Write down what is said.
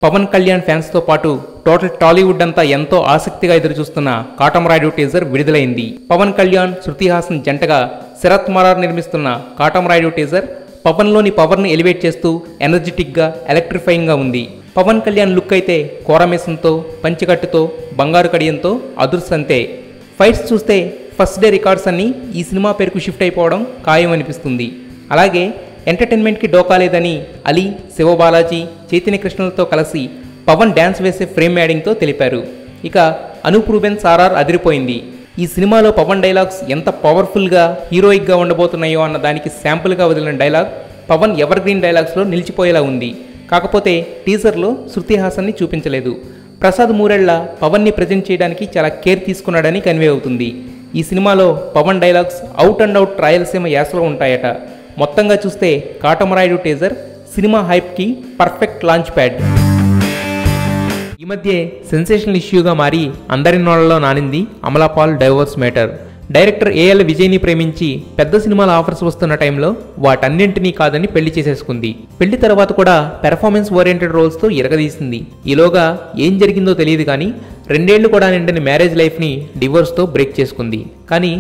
Pawan Kalyan fans తో పాటు total Tollywood అంతా ఎంతో ఆసక్తిగా ఎదురుచూస్తున్న కాటమరాయుడు టీజర్ విడుదలైంది. పవన్ కళ్యాణ్, శృతి హాసన్ జంటగా శరత్ మరార్ నిర్మిస్తున్న కాటమరాయుడు టీజర్ పవన్ లోని పవర్ ని ఎలివేట్ చేస్తూ ఎనర్జెటిక్ గా, ఎలక్ట్రిఫైయింగ్ గా ఉంది. పవన్ కళ్యాణ్ లుక్ అయితే కోరమేసంతో, పంచికట్టుతో, బంగారు కడియంతో అదుర్సంతే. ఫైట్స్ చూస్తే ఫస్ట్ డే రికార్డ్స్ అన్ని ఈ సినిమా పేరుకు షిఫ్ట్ అయిపోవడం ఖాయం అనిపిస్తుంది. అలాగే ఎంటర్టైన్మెంట్కి డోకా లేదని అలీ, శివబాలాజీ, చైతన్య కృష్ణలతో కలిసి పవన్ డ్యాన్స్ వేసే ఫ్రేమ్ యాడింగ్తో తెలిపారు. ఇక అనూప్ రూబెన్స్ ఆర్ఆర్ అదిరిపోయింది. ఈ సినిమాలో పవన్ డైలాగ్స్ ఎంత పవర్ఫుల్గా, హీరోయిక్గా ఉండబోతున్నాయో అన్న దానికి శాంపుల్గా వదిలిన డైలాగ్ పవన్ ఎవర్ గ్రీన్ డైలాగ్స్లో నిలిచిపోయేలా ఉంది. కాకపోతే టీజర్లో శృతి హాసన్ని చూపించలేదు. ప్రసాద్ మూరెళ్ల పవన్ని ప్రజెంట్ చేయడానికి చాలా కేర్ తీసుకున్నాడని కన్వే అవుతుంది. ఈ సినిమాలో Pawan dialogues out and out Rayalaseema యాసలో ఉంటాయట. మొత్తంగా చూస్తే Katamarayudu teaser cinema హైప్కి perfect launch pad. ఈ మధ్య సెన్సేషనల్ ఇష్యూగా మారి అందరి నోళ్లలో నానింది Amala Paul divorce matter. Director AL విజయ్ని ప్రేమించి పెద్ద సినిమాల ఆఫర్స్ వస్తున్న టైంలో వాటన్నింటినీ కాదని పెళ్లి చేసేసుకుంది. పెళ్లి తర్వాత కూడా పెర్ఫార్మెన్స్ ఓరియంటెడ్ రోల్స్తో ఇరగదీసింది. ఈలోగా ఏం జరిగిందో తెలియదు కానీ 2 ఏళ్లు కూడా నిండిన మ్యారేజ్ లైఫ్ని డివోర్స్తో బ్రేక్ చేసుకుంది. కానీ